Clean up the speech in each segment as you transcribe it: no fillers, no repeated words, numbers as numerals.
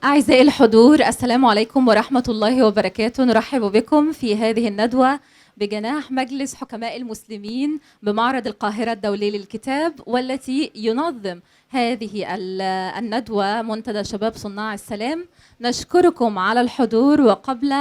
أعزائي الحضور، السلام عليكم ورحمة الله وبركاته. نرحب بكم في هذه الندوة بجناح مجلس حكماء المسلمين بمعرض القاهرة الدولي للكتاب، والتي ينظم هذه الندوة منتدى شباب صناع السلام. نشكركم على الحضور، وقبل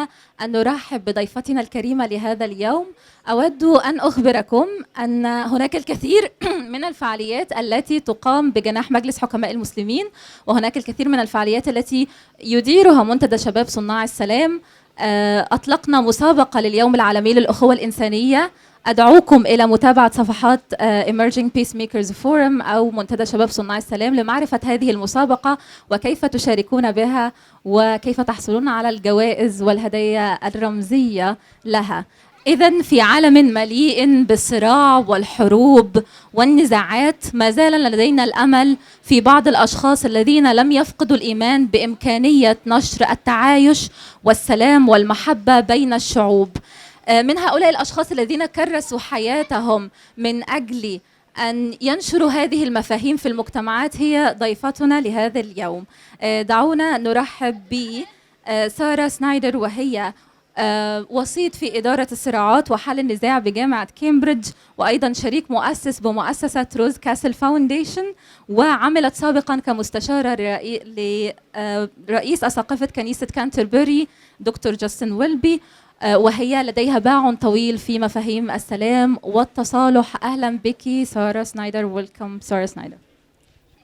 أن نرحب بضيفتنا الكريمة لهذا اليوم أود أن أخبركم أن هناك الكثير من الفعاليات التي تقام بجناح مجلس حكماء المسلمين، وهناك الكثير من الفعاليات التي يديرها منتدى شباب صناع السلام. أطلقنا مسابقة لليوم العالمي للأخوة الإنسانية. أدعوكم إلى متابعة صفحات Emerging Peacemakers Forum أو منتدى شباب صناع السلام لمعرفة هذه المسابقة وكيف تشاركون بها وكيف تحصلون على الجوائز والهدايا الرمزية لها. إذن في عالم مليء بالصراع والحروب والنزاعات، ما زال لدينا الأمل في بعض الأشخاص الذين لم يفقدوا الإيمان بإمكانية نشر التعايش والسلام والمحبة بين الشعوب. من هؤلاء الأشخاص الذين كرسوا حياتهم من أجل أن ينشروا هذه المفاهيم في المجتمعات هي ضيفتنا لهذا اليوم. دعونا نرحب بسارة سنايدر، وهي وسيط في إدارة الصراعات وحل النزاع بجامعة كامبريدج، وأيضا شريك مؤسس بمؤسسة روز كاسل فاونديشن، وعملت سابقا كمستشارة لرئيس أساقفة كنيسة كانتربري دكتور جاستن ويلبي، وهي لديها باع طويل في مفاهيم السلام والتصالح. أهلا بك سارة سنايدر. ويلكم سارة سنايدر.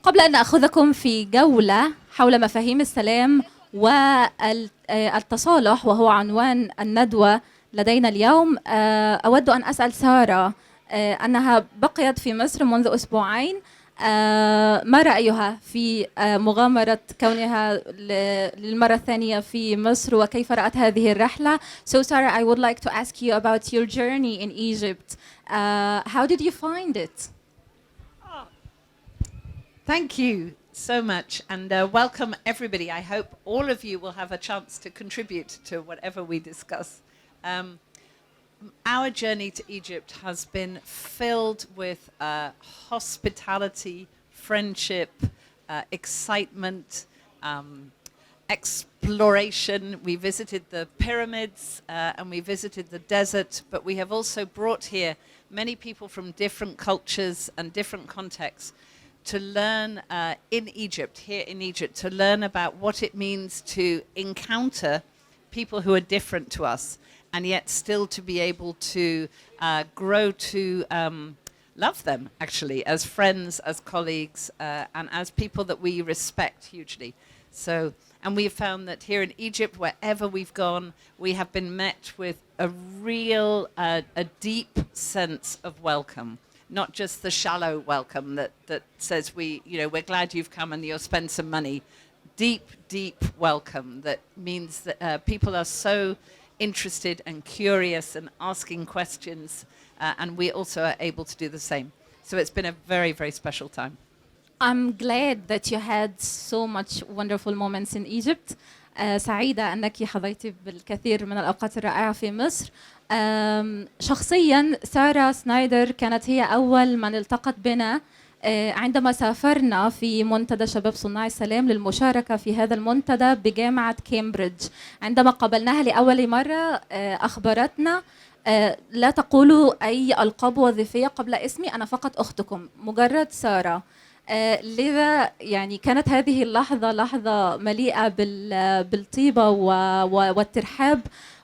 قبل أن أخذكم في جولة حول مفاهيم السلام والتصالح، وهو عنوان الندوة لدينا اليوم، أود أن أسأل سارة أنها بقيت في مصر منذ أسبوعين. ما رأيها في مغامرة كونها للمرة الثانية في مصر، وكيف رأت هذه الرحلة؟ So Sarah, I would like to ask you about your journey in Egypt. How did you find it? Thank you so much, and welcome everybody. I hope all of you will have a chance to contribute to whatever we discuss. Our journey to Egypt has been filled with hospitality, friendship, excitement, exploration. We visited the pyramids and we visited the desert, but we have also brought here many people from different cultures and different contexts to learn in Egypt, here in Egypt, to learn about what it means to encounter people who are different to us, and yet still to be able to grow to love them, actually, as friends, as colleagues, and as people that we respect hugely. So, and we've found that here in Egypt, wherever we've gone, we have been met with a real, a deep sense of welcome. Not just the shallow welcome that says we're glad you've come and you'll spend some money. Deep, deep welcome that means that people are so interested and curious and asking questions, and we also are able to do the same. So it's been a very, very special time. I'm glad that you had so much wonderful moments in Egypt. سعيدة أنك حظيت بالكثير من الأوقات الرائعة في مصر. شخصيا سارة سنايدر كانت هي أول من التقت بنا عندما سافرنا في منتدى شباب صناع السلام للمشاركة في هذا المنتدى بجامعة كامبريدج. عندما قابلناها لأول مرة أخبرتنا لا تقولوا أي ألقاب وظيفية قبل اسمي، أنا فقط أختكم، مجرد سارة. لذا يعني كانت هذه اللحظة لحظة مليئة بالطيبة والترحاب،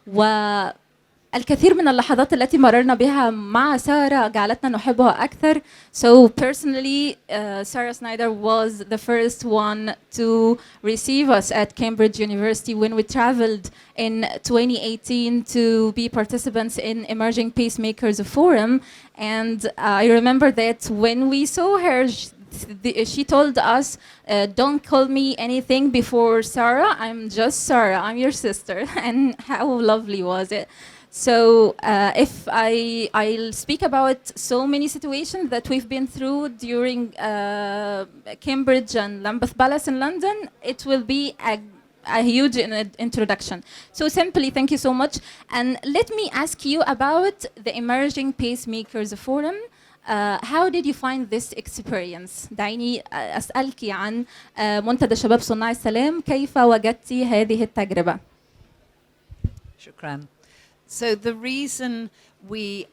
والكثير من اللحظات التي مررنا بها مع سارة جعلتنا نحبها أكثر. So personally, Sarah Snyder was the first one to receive us at Cambridge University when we traveled in 2018 to be participants in Emerging Peacemakers Forum. And I remember that when we saw her, she told us, don't call me anything before Sarah, I'm just Sarah, I'm your sister. And how lovely was it? So if I'll speak about so many situations that we've been through during Cambridge and Lambeth Palace in London, it will be a huge introduction. So simply, thank you so much. And let me ask you about the Emerging Pacemakers Forum. How did you find this experience? دعيني أسألك عن منتدى شباب صناع السلام، كيف وجدت هذه التجربة؟ شكرا. So the reason we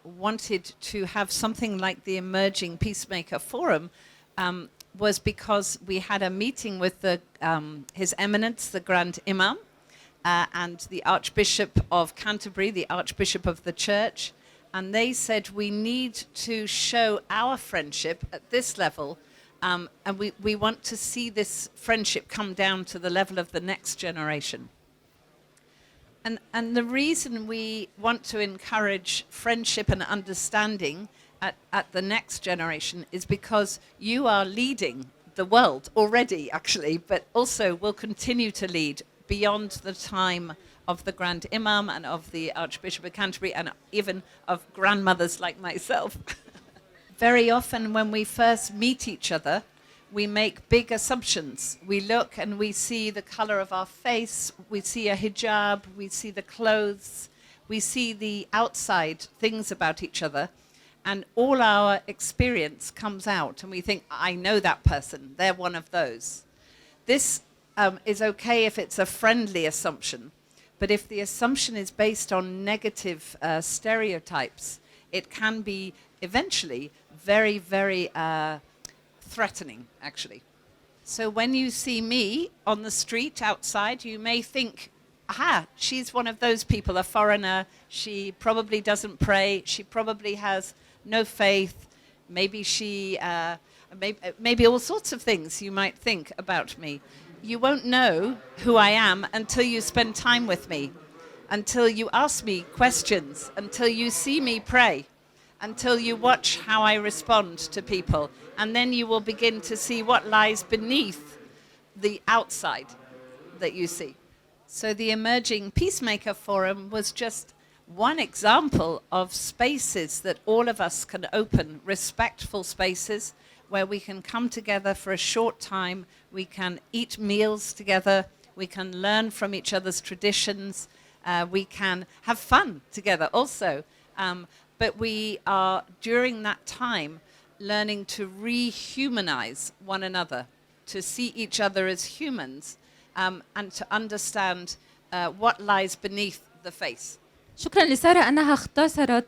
wanted to have something like the Emerging Peacemaker Forum was because we had a meeting with His Eminence, the Grand Imam, and the Archbishop of Canterbury, the Archbishop of the Church, and they said we need to show our friendship at this level, and we want to see this friendship come down to the level of the next generation. And the reason we want to encourage friendship and understanding at the next generation is because you are leading the world already, actually, but also will continue to lead beyond the time of the Grand Imam and of the Archbishop of Canterbury and even of grandmothers like myself. Very often when we first meet each other, we make big assumptions. We look and we see the color of our face, we see a hijab, we see the clothes, we see the outside things about each other, and all our experience comes out and we think, I know that person, they're one of those. This is okay if it's a friendly assumption, but if the assumption is based on negative stereotypes, it can be eventually very, very threatening, actually. So when you see me on the street outside, you may think, aha, she's one of those people, a foreigner, she probably doesn't pray, she probably has no faith, maybe she, maybe all sorts of things you might think about me. You won't know who I am until you spend time with me, until you ask me questions, until you see me pray, until you watch how I respond to people, and then you will begin to see what lies beneath the outside that you see. So the Emerging Peacemaker Forum was just one example of spaces that all of us can open, respectful spaces where we can come together for a short time, we can eat meals together, we can learn from each other's traditions, we can have fun together also. But we are, during that time, learning to rehumanize one another, to see each other as humans, and to understand what lies beneath the face. شكرا لسارة أنها اختصرت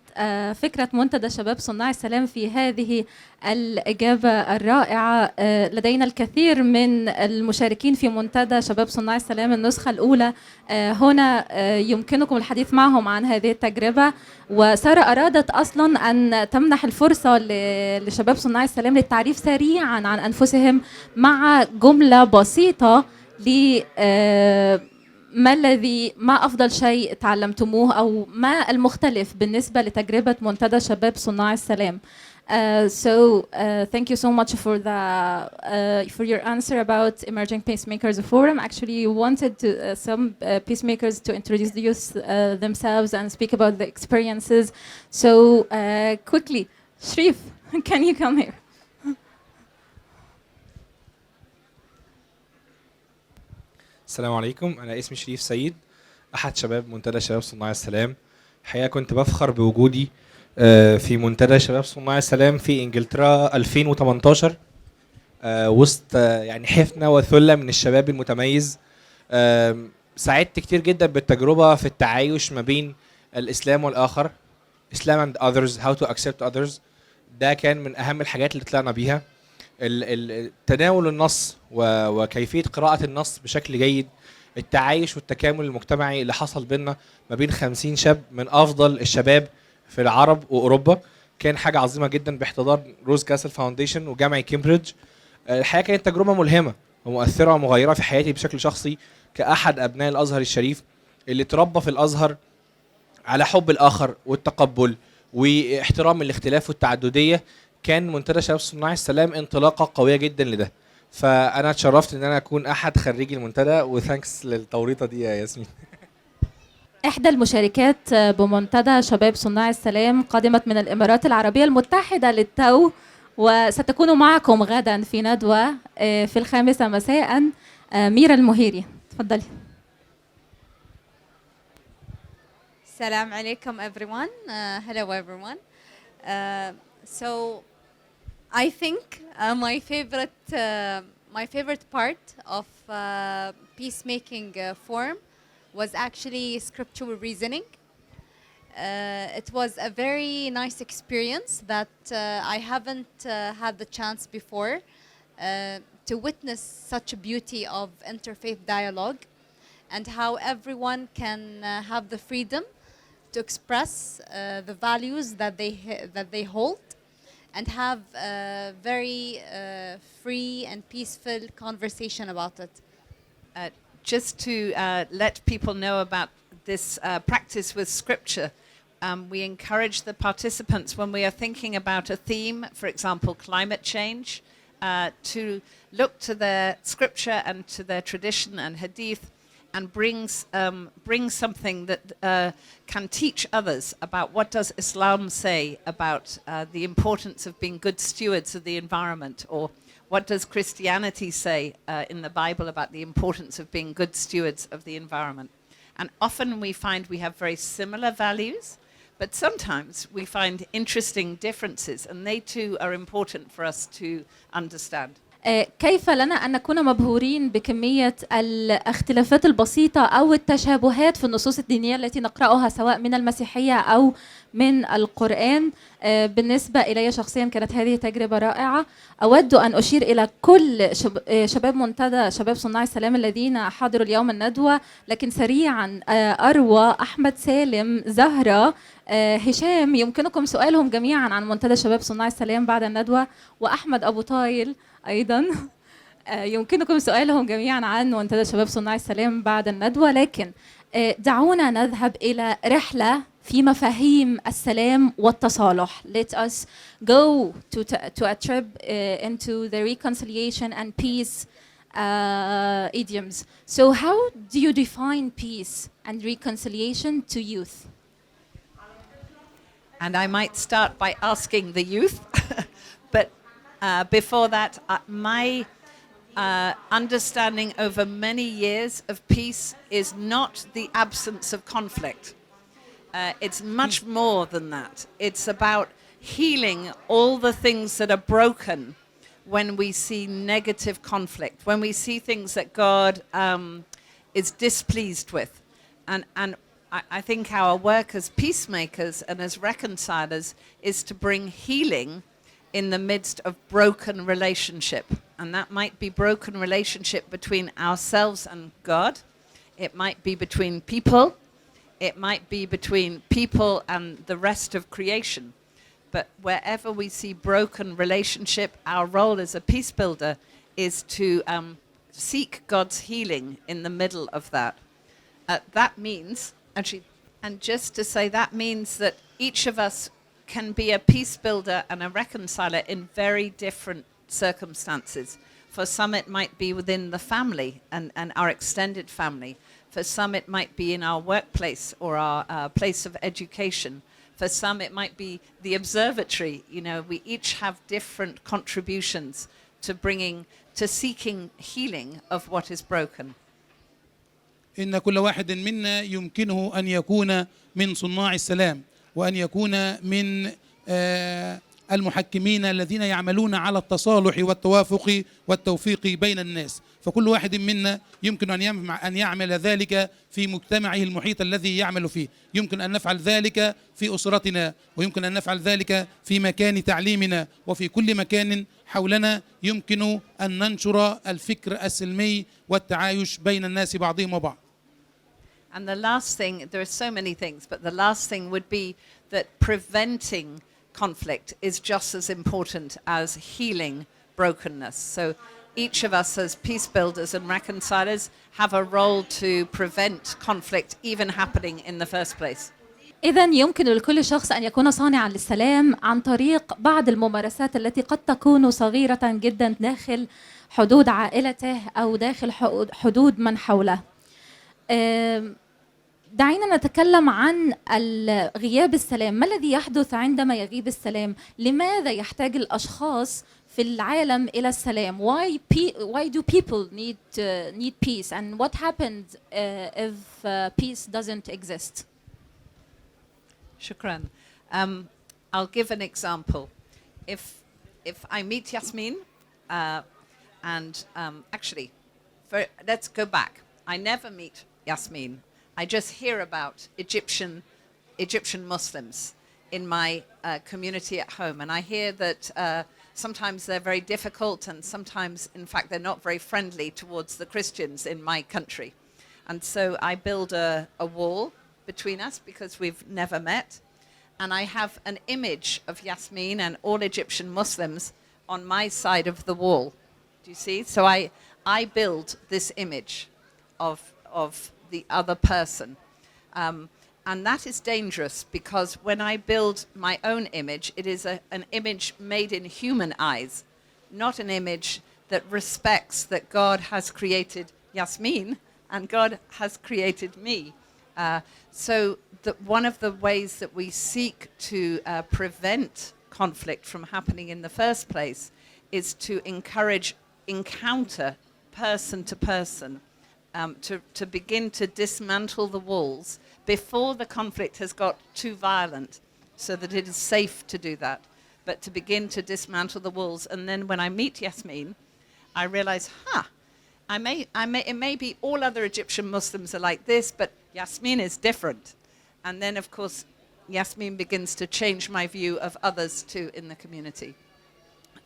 فكرة منتدى شباب صناع السلام في هذه الإجابة الرائعة. لدينا الكثير من المشاركين في منتدى شباب صناع السلام النسخة الأولى هنا، يمكنكم الحديث معهم عن هذه التجربة. وسارة أرادت أصلا أن تمنح الفرصة لشباب صناع السلام للتعريف سريعا عن أنفسهم مع جملة بسيطة ما أفضل شيء تعلمتموه أو ما المختلف بالنسبة لتجربة منتدى شباب صناع السلام. Thank you so much for your answer about Emerging Peacemakers Forum. Actually, you wanted some peacemakers to introduce the youth themselves and speak about the experiences. So quickly, Sharif, can you come here? السلام عليكم، أنا اسمي شريف سيد، أحد شباب منتدى شباب صناع السلام. الحقيقة كنت بفخر بوجودي في منتدى شباب صناع السلام في إنجلترا 2018 وسط يعني حفنة وثلة من الشباب المتميز. ساعدت كتير جدا بالتجربة في التعايش ما بين الإسلام والآخر، Islam and others, how to accept others. ده كان من أهم الحاجات اللي طلعنا بيها. تناول النص وكيفية قراءة النص بشكل جيد، التعايش والتكامل المجتمعي اللي حصل بيننا ما بين 50 شاب من أفضل الشباب في العرب وأوروبا، كان حاجة عظيمة جدا باحتضار روز كاسل فاونديشن وجامعة كامبريدج. الحقيقة كانت تجربة ملهمة ومؤثرة ومغيرة في حياتي بشكل شخصي كأحد أبناء الأزهر الشريف اللي تربى في الأزهر على حب الآخر والتقبل واحترام الاختلاف والتعددية. كان منتدى شباب صناع السلام انطلاقة قوية جدا لده، فأنا اتشرفت إن أنا أكون أحد خريجي المنتدى، وثانكس للتوريطة دي يا ياسمين. إحدى المشاركات بمنتدى شباب صناع السلام قادمت من الإمارات العربية المتحدة للتو، وستكون معكم غدا في ندوة في 5 مساء. ميرا المهيري، تفضلي. السلام عليكم everyone. Hello everyone. So I think my favorite part of peacemaking form was actually scriptural reasoning. It was a very nice experience that I haven't had the chance before to witness such a beauty of interfaith dialogue and how everyone can have the freedom to express the values that they hold and have a very free and peaceful conversation about it. Just to let people know about this practice with scripture, we encourage the participants when we are thinking about a theme, for example, climate change, to look to their scripture and to their tradition and hadith and bring something that can teach others about what does Islam say about the importance of being good stewards of the environment, or what does Christianity say in the Bible about the importance of being good stewards of the environment. And often we find we have very similar values, but sometimes we find interesting differences, and they too are important for us to understand. كيف لنا أن نكون مبهورين بكمية الاختلافات البسيطة أو التشابهات في النصوص الدينية التي نقرأها سواء من المسيحية أو من القرآن. بالنسبة إلي شخصيا كانت هذه تجربة رائعة. أود أن أشير إلى كل شباب منتدى شباب صناع السلام الذين حضروا اليوم الندوة، لكن سريعا أروى، أحمد سالم، زهرة، هشام، يمكنكم سؤالهم جميعا عن منتدى شباب صناع السلام بعد الندوة، وأحمد أبو طايل أيضا يمكنكم سؤالهم جميعا عن منتدى شباب صناع السلام بعد الندوة. لكن دعونا نذهب إلى رحلة في مفاهيم السلام والتصالح. Let us go to a trip into the reconciliation and peace idioms. So how do you define peace and reconciliation to youth? And I might start by asking the youth, but before that, my understanding over many years of peace is not the absence of conflict. It's much more than that. It's about healing all the things that are broken when we see negative conflict, when we see things that God is displeased with. And I think our work as peacemakers and as reconcilers is to bring healing in the midst of broken relationship. And that might be broken relationship between ourselves and God. It might be between people. It might be between people and the rest of creation. But wherever we see broken relationship, our role as a peace builder is to seek God's healing in the middle of that. That means, actually, and just to say, that means that each of us can be a peace builder and a reconciler in very different circumstances. For some it might be within the family and our extended family. For some it might be in our workplace or our place of education. For some it might be the observatory. You know, we each have different contributions to seeking healing of what is broken. إن كل واحد منا يمكنه أن يكون من صناع السلام وأن يكون من المحكمين الذين يعملون على التصالح والتوافق والتوفيق بين الناس. فكل واحد منا يمكن أن يعمل ذلك في مجتمعه المحيط الذي يعمل فيه. يمكن أن نفعل ذلك في أسرتنا، ويمكن أن نفعل ذلك في مكان تعليمنا، وفي كل مكان حولنا يمكن أن ننشر الفكر السلمي والتعايش بين الناس بعضهم وبعض. And the last thing, there are so many things, but the last thing would be that preventing conflict is just as important as healing brokenness. So each of us as peace builders and reconcilers have a role to prevent conflict even happening in the first place. إذن يمكن لكل شخص أن يكون صانعا للسلام عن طريق بعض الممارسات التي قد تكون صغيرة جدا داخل حدود عائلته أو داخل حدود من حوله. دعينا نتكلم عن غياب السلام. ما الذي يحدث عندما يغيب السلام؟ لماذا يحتاج الأشخاص في العالم إلى السلام؟ Why do people need peace? And what happens if peace doesn't exist? Shukran. I'll give an example. if I meet Yasmin, actually, let's go back. I never meet Yasmin. I just hear about Egyptian Muslims in my community at home, and I hear that sometimes they're very difficult, and sometimes, in fact, they're not very friendly towards the Christians in my country. And so I build a wall between us because we've never met, and I have an image of Yasmin and all Egyptian Muslims on my side of the wall. Do you see? So I build this image of the other person. And that is dangerous because when I build my own image, it is an image made in human eyes, not an image that respects that God has created Yasmin and God has created me. So that one of the ways that we seek to prevent conflict from happening in the first place is to encourage encounter person to person, to begin to dismantle the walls before the conflict has got too violent, so that it is safe to do that, but to begin to dismantle the walls. And then when I meet Yasmin, I realize, it may be all other Egyptian Muslims are like this, but Yasmin is different. And then, of course, Yasmin begins to change my view of others too in the community.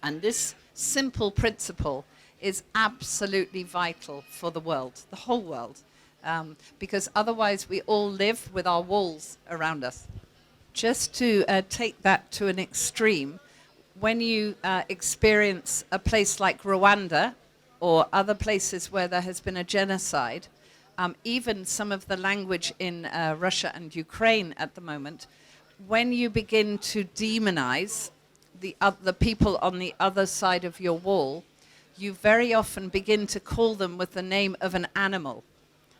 And this simple principle is absolutely vital for the world, the whole world, because otherwise we all live with our walls around us. Just to take that to an extreme, when you experience a place like Rwanda or other places where there has been a genocide, even some of the language in Russia and Ukraine at the moment, when you begin to demonize the people on the other side of your wall, you very often begin to call them with the name of an animal,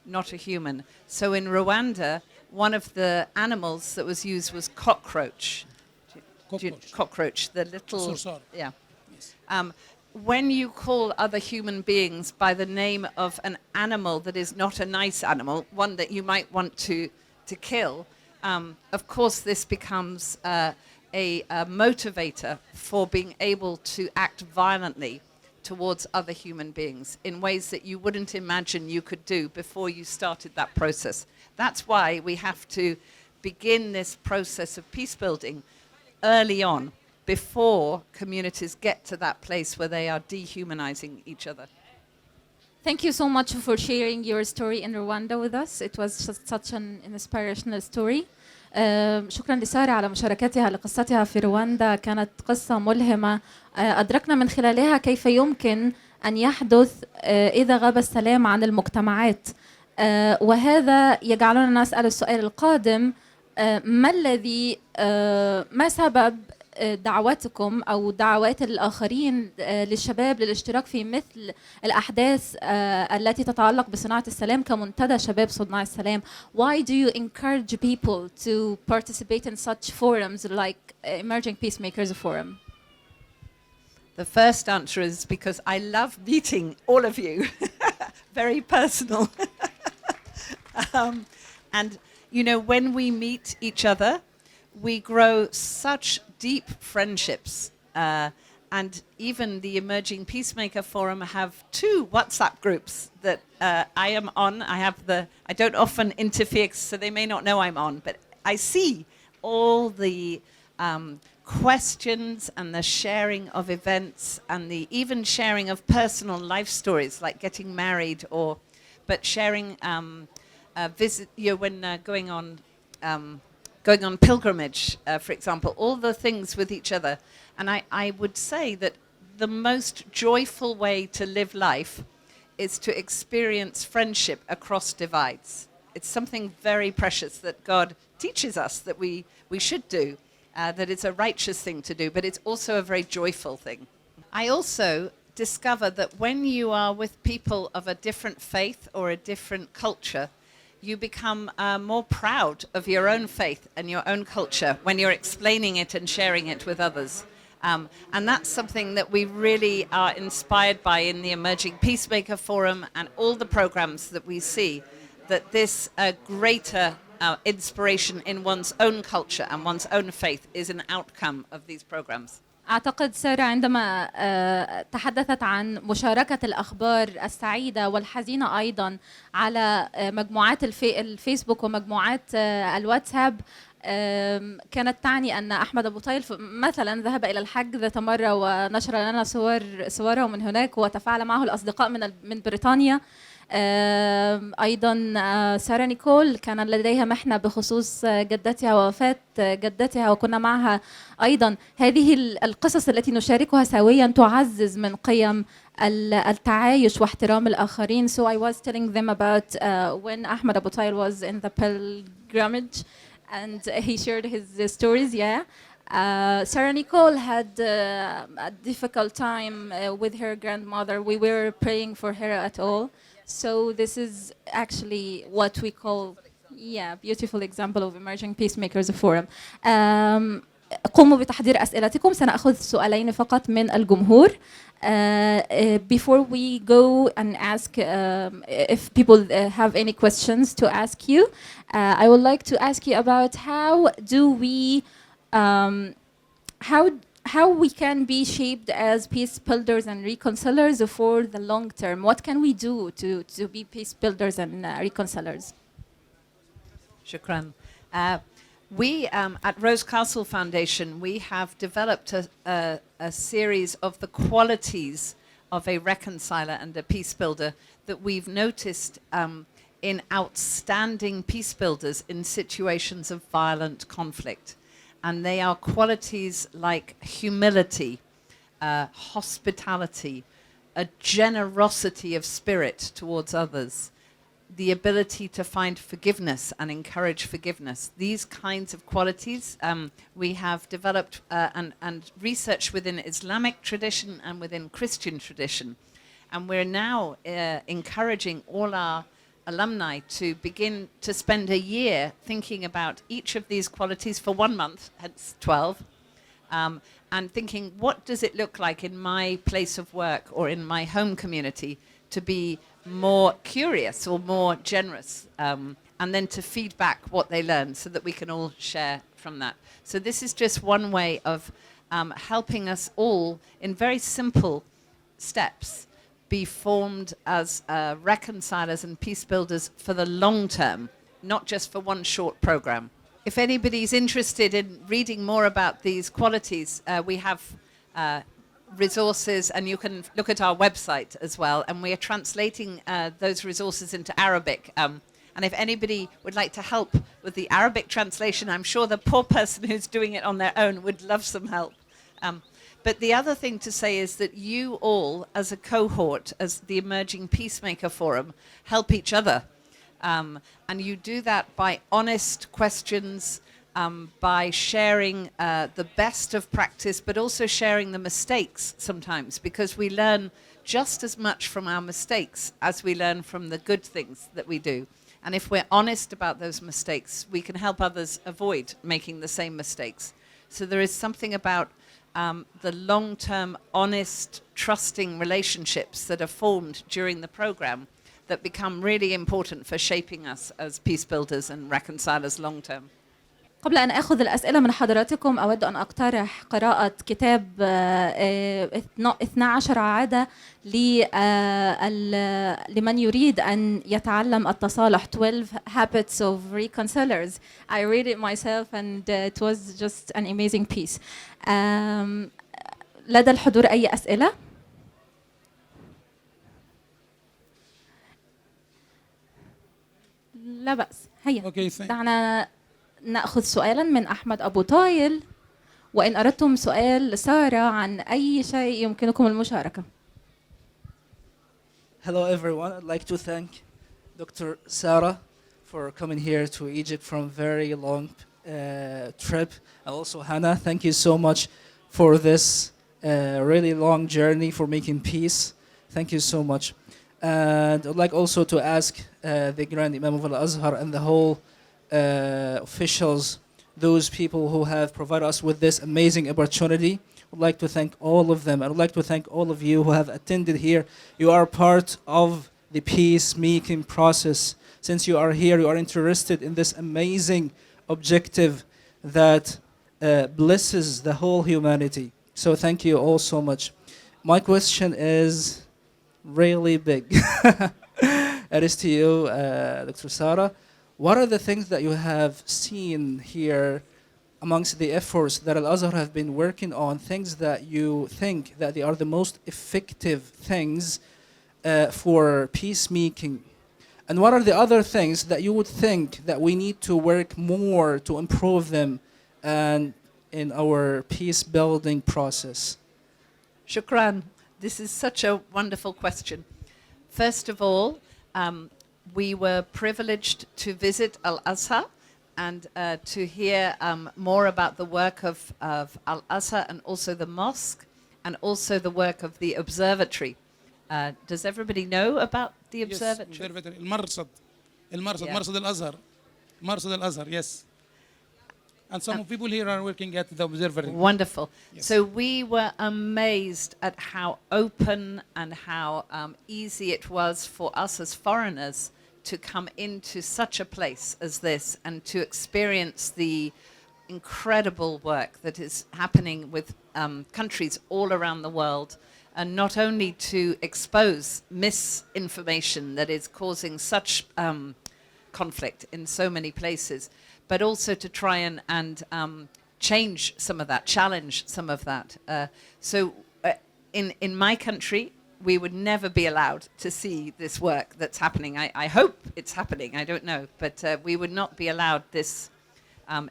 not a human. So in Rwanda, one of the animals that was used was cockroach. Cockroach, the little... Yeah. Yes. When you call other human beings by the name of an animal that is not a nice animal, one that you might want to kill, of course this becomes a motivator for being able to act violently towards other human beings in ways that you wouldn't imagine you could do before you started that process. That's why we have to begin this process of peace building early on, before communities get to that place where they are dehumanizing each other. Thank you so much for sharing your story in Rwanda with us. It was just such an inspirational story. شكرا لسارة على مشاركتها لقصتها في رواندا. كانت قصة ملهمة أدركنا من خلالها كيف يمكن أن يحدث إذا غاب السلام عن المجتمعات. وهذا يجعلنا نسأل السؤال القادم: ما سبب دعوتكم أو دعوات الآخرين للشباب للاشتراك في مثل الأحداث التي تتعلق بصناعة السلام كمنتدى شباب صناع السلام? Why do you encourage people to participate in such forums like Emerging Peacemakers Forum? The first answer is because I love meeting all of you. Very personal. And, you know, when we meet each other, we grow such deep friendships. And even the Emerging Peacemaker Forum have 2 WhatsApp groups that I am on. I don't often interfere, so they may not know I'm on, but I see all the questions and the sharing of events and the even sharing of personal life stories, like getting married, but sharing visit, you know, when going on pilgrimage, for example, all the things with each other. And I would say that the most joyful way to live life is to experience friendship across divides. It's something very precious that God teaches us that we should do, that it's a righteous thing to do, but it's also a very joyful thing. I also discover that when you are with people of a different faith or a different culture, you become more proud of your own faith and your own culture when you're explaining it and sharing it with others. And that's something that we really are inspired by in the Emerging Peacemaker Forum and all the programs that we see, that this greater inspiration in one's own culture and one's own faith is an outcome of these programs. أعتقد سارة عندما تحدثت عن مشاركة الأخبار السعيدة والحزينة أيضا على مجموعات الفيسبوك ومجموعات الواتساب، كانت تعني أن أحمد أبو طايل مثلا ذهب إلى الحج ذات مرة ونشر لنا صوره من هناك وتفاعل معه الأصدقاء من بريطانيا. أيضا سارة نيكول كان لديها محنة بخصوص جدتها ووفاة جدتها وكنا معها أيضا. هذه القصص التي نشاركها سويا تعزز من قيم التعايش واحترام الآخرين. So I was telling them about when Ahmed Abu Tail was in the pilgrimage and he shared his stories. Sarah Nicole had a difficult time with her grandmother. We were praying for her at all. So this is actually what we call, beautiful example of emerging peacemakers forum. قوموا بتحضير أسئلتكم. سنأخذ سؤالين فقط من الجمهور. Before we go and ask if people have any questions to ask you, I would like to ask you about how do we how we can be shaped as peace builders and reconcilers for the long term. What can we do to be peace builders and reconcilers? Shukran. We at Rose Castle Foundation, we have developed a series of the qualities of a reconciler and a peace builder that we've noticed in outstanding peace builders in situations of violent conflict. And they are qualities like humility, hospitality, a generosity of spirit towards others, the ability to find forgiveness and encourage forgiveness. These kinds of qualities we have developed and researched within Islamic tradition and within Christian tradition. And we're now encouraging all our alumni to begin to spend a year thinking about each of these qualities for 1 month, hence 12, and thinking, what does it look like in my place of work or in my home community to be more curious or more generous, and then to feed back what they learn so that we can all share from that. So this is just one way of helping us all in very simple steps be formed as reconcilers and peace builders for the long term, not just for one short program. If anybody's interested in reading more about these qualities, we have resources, and you can look at our website as well, and we are translating those resources into Arabic. And if anybody would like to help with the Arabic translation, I'm sure the poor person who's doing it on their own would love some help. But the other thing to say is that you all, as a cohort, as the Emerging Peacemaker Forum, help each other. And you do that by honest questions, by sharing the best of practice, but also sharing the mistakes sometimes, because we learn just as much from our mistakes as we learn from the good things that we do. And if we're honest about those mistakes, we can help others avoid making the same mistakes. So there is something about the long-term, honest, trusting relationships that are formed during the program that become really important for shaping us as peace builders and reconcilers long-term. قبل أن أخذ الأسئلة من حضراتكم أود أن أقترح قراءة كتاب 12 عادة لمن يريد أن يتعلم التصالح. 12 Habits of Reconcilers. I read it myself and it was just an amazing piece. لدى الحضور أي أسئلة؟ لا بأس. هيا دعنا نأخذ سؤالا من أحمد أبو طايل، وإن أردتم سؤال سارة عن أي شيء يمكنكم المشاركة. Hello everyone, I'd like to thank Dr. Sarah for coming here to Egypt from a very long trip. And also Hannah, thank you so much for this really long journey for making peace. Thank you so much. And I'd like also to ask the Grand Imam of Al-Azhar and the whole officials, those people who have provided us with this amazing opportunity. I'd like to thank all of them. I'd like to thank all of you who have attended here. You are part of the peacemaking process. Since you are here, you are interested in this amazing objective that blesses the whole humanity. So thank you all so much. My question is really big. It is to you, Dr. Sara. What are the things that you have seen here amongst the efforts that Al-Azhar have been working on, things that you think that they are the most effective things for peacemaking? And what are the other things that you would think that we need to work more to improve them and in our peace building process? Shukran. This is such a wonderful question. First of all, we were privileged to visit Al-Azhar and to hear more about the work of Al-Azhar and also the mosque and also the work of the observatory. Does everybody know about the observatory? المرصد Yeah. مرصد الأزهر, yes. And some people here are working at the observatory. Wonderful. Yes. So we were amazed at how open and how easy it was for us as foreigners to come into such a place as this and to experience the incredible work that is happening with countries all around the world, and not only to expose misinformation that is causing such conflict in so many places, but also to try and change some of that, challenge some of that. So in my country, we would never be allowed to see this work that's happening. I hope it's happening, I don't know, but we would not be allowed this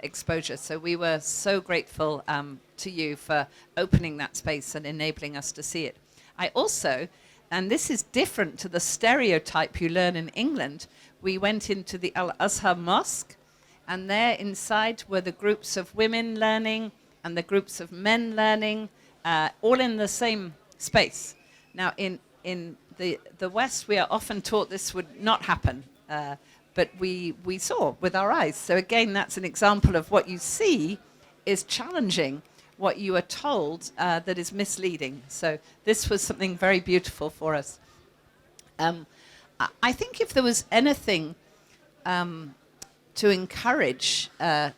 exposure. So we were so grateful to you for opening that space and enabling us to see it. I also, and this is different to the stereotype you learn in England, we went into the Al-Azhar Mosque, and there inside were the groups of women learning and the groups of men learning, all in the same space. Now, in the West, we are often taught this would not happen, but we saw with our eyes. So again, that's an example of what you see is challenging what you are told that is misleading. So this was something very beautiful for us. I think if there was anything to encourage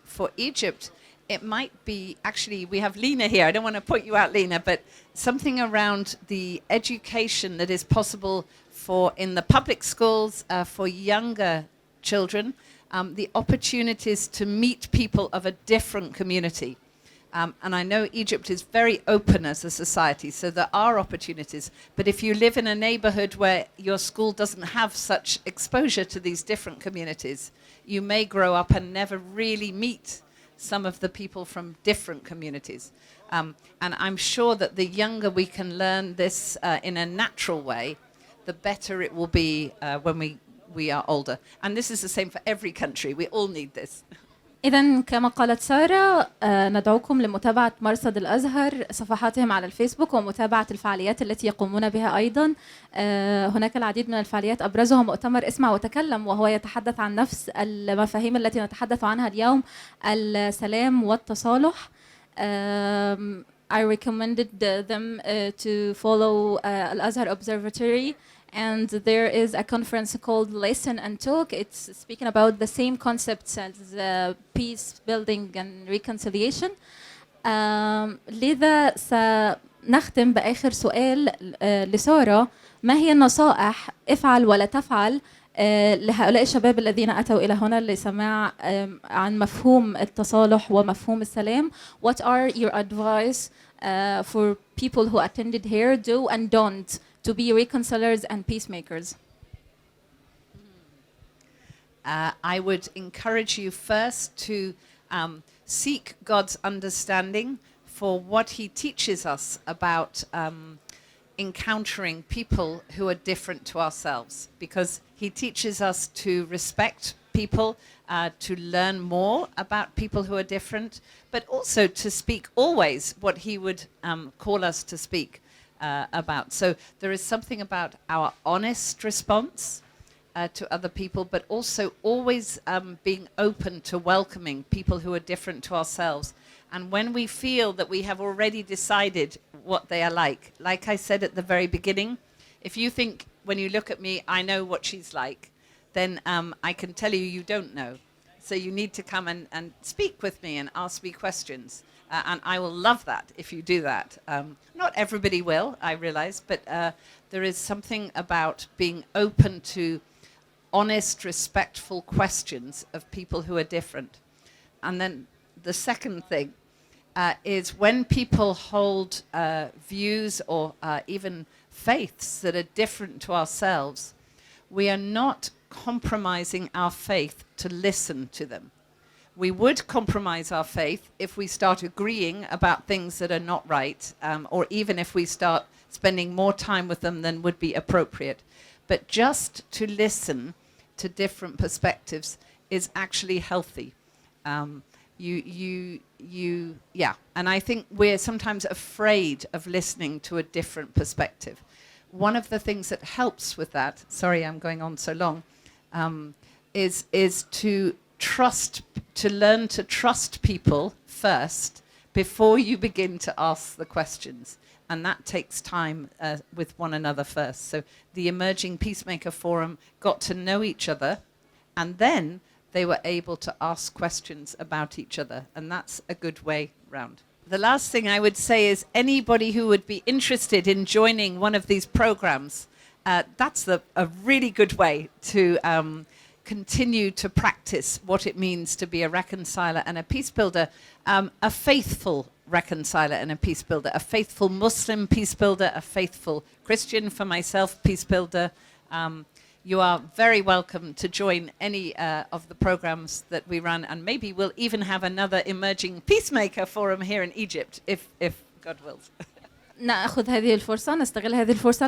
for Egypt, it might be, actually, we have Lena here. I don't want to put you out, Lena, but something around the education that is possible for in the public schools for younger children, the opportunities to meet people of a different community. And I know Egypt is very open as a society, so there are opportunities. But if you live in a neighborhood where your school doesn't have such exposure to these different communities, you may grow up and never really meet some of the people from different communities. And I'm sure that the younger we can learn this in a natural way, the better it will be when we are older. And this is the same for every country. We all need this. إذا كما قالت سارة ندعوكم لمتابعة مرصد الأزهر صفحاتهم على الفيسبوك ومتابعة الفعاليات التي يقومون بها أيضا. هناك العديد من الفعاليات أبرزها مؤتمر اسمع وتكلم، وهو يتحدث عن نفس المفاهيم التي نتحدث عنها اليوم، السلام والتصالح. I recommended them to follow Al-Azhar Observatory. And there is a conference called Listen and Talk. It's speaking about the same concepts as peace building and reconciliation. لذا سنختم بآخر سؤال لسارة: ما هي النصائح افعل ولا تفعل لهؤلاء الشباب الذين أتوا إلى هنا لسماع عن مفهوم التصالح ومفهوم السلام؟ What are your advice for people who attended here, do and don't, to be reconcilers and peacemakers? I would encourage you first to seek God's understanding for what he teaches us about encountering people who are different to ourselves, because he teaches us to respect people, to learn more about people who are different, but also to speak always what he would call us to speak about. So there is something about our honest response to other people, but also always being open to welcoming people who are different to ourselves. And when we feel that we have already decided what they are like I said at the very beginning, if you think when you look at me, I know what she's like, then I can tell you, you don't know. So you need to come and speak with me and ask me questions. And I will love that if you do that. Not everybody will, I realize, but there is something about being open to honest, respectful questions of people who are different. And then the second thing is when people hold views or even faiths that are different to ourselves, we are not compromising our faith to listen to them. We would compromise our faith if we start agreeing about things that are not right, or even if we start spending more time with them than would be appropriate. But just to listen to different perspectives is actually healthy. Yeah. And I think we're sometimes afraid of listening to a different perspective. One of the things that helps with that, sorry I'm going on so long, is to learn to trust people first before you begin to ask the questions. And that takes time with one another first. So the Emerging Peacemaker Forum got to know each other, and then they were able to ask questions about each other. And that's a good way round. The last thing I would say is anybody who would be interested in joining one of these programs, that's a really good way to continue to practice what it means to be a reconciler and a peace builder, a faithful reconciler and a peace builder, a faithful Muslim peace builder, a faithful Christian, for myself, peace builder. You are very welcome to join any of the programs that we run, and maybe we'll even have another Emerging Peacemaker Forum here in Egypt, if God wills. نأخذ هذه الفرصة، نستغل هذه الفرصة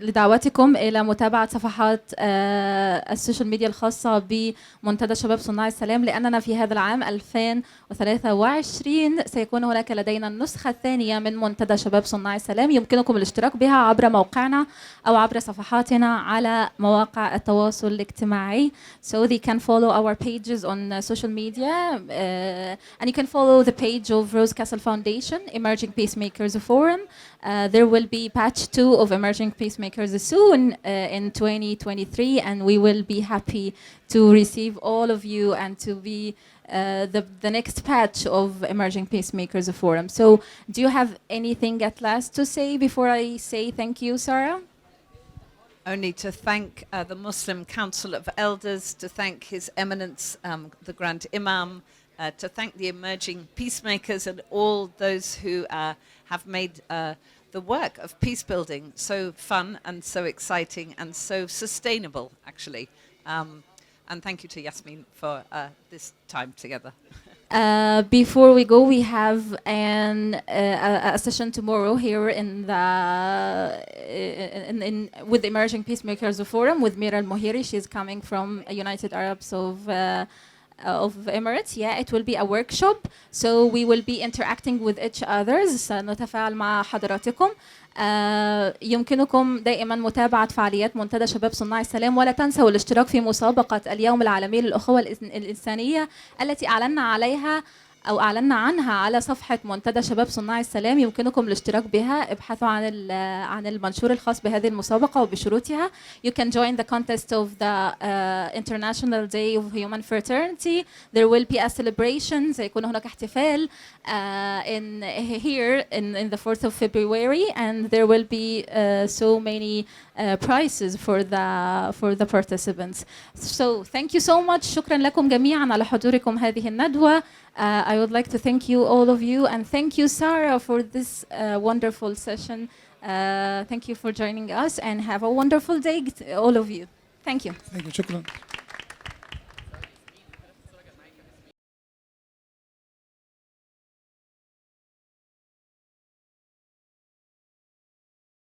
لدعوتكم إلى متابعة صفحات السوشيال ميديا الخاصة بمنتدى شباب صناع السلام، لأننا في هذا العام 2023 سيكون هناك لدينا النسخة الثانية من منتدى شباب صناع السلام. يمكنكم الاشتراك بها عبر موقعنا أو عبر صفحاتنا على مواقع التواصل الاجتماعي. So they can follow our pages on social media, and you can follow the page of Rose Castle Foundation, Emerging Peacemakers Forum. There will be patch 2 of Emerging Peacemakers soon in 2023, and we will be happy to receive all of you and to be the next patch of Emerging Peacemakers Forum. So do you have anything at last to say before I say thank you, Sarah? Only to thank the Muslim Council of Elders, to thank His Eminence, the Grand Imam, to thank the Emerging Peacemakers and all those who have made the work of peace building so fun and so exciting and so sustainable, actually. And thank you to Yasmin for this time together. Before we go, we have a session tomorrow here with the Emerging Peacemakers Forum with Mira Al-Mohiri. She's coming from United Arabs of Emirates. Yeah, it will be a workshop, so we will be interacting with each other. سنتفاعل مع حضراتكم. يمكنكم دائما متابعة فعاليات منتدى شباب صناع السلام، ولا تنسوا الاشتراك في مسابقة اليوم العالمي للأخوة الإنسانية التي أعلنا عنها على صفحة منتدى شباب صناع السلام. يمكنكم الاشتراك بها. ابحثوا عن المنشور الخاص بهذه المسابقة وبشروطها. You can join the contest of the International Day of Human Fraternity. There will be a celebration. سيكون هناك احتفال here in the 4th of February, and there will be so many prizes for the participants. So thank you so much. شكرا لكم جميعا على حضوركم هذه الندوة. I would like to thank you, all of you, and thank you, Sarah, for this wonderful session. Thank you for joining us, and have a wonderful day, all of you. Thank you. شكرا.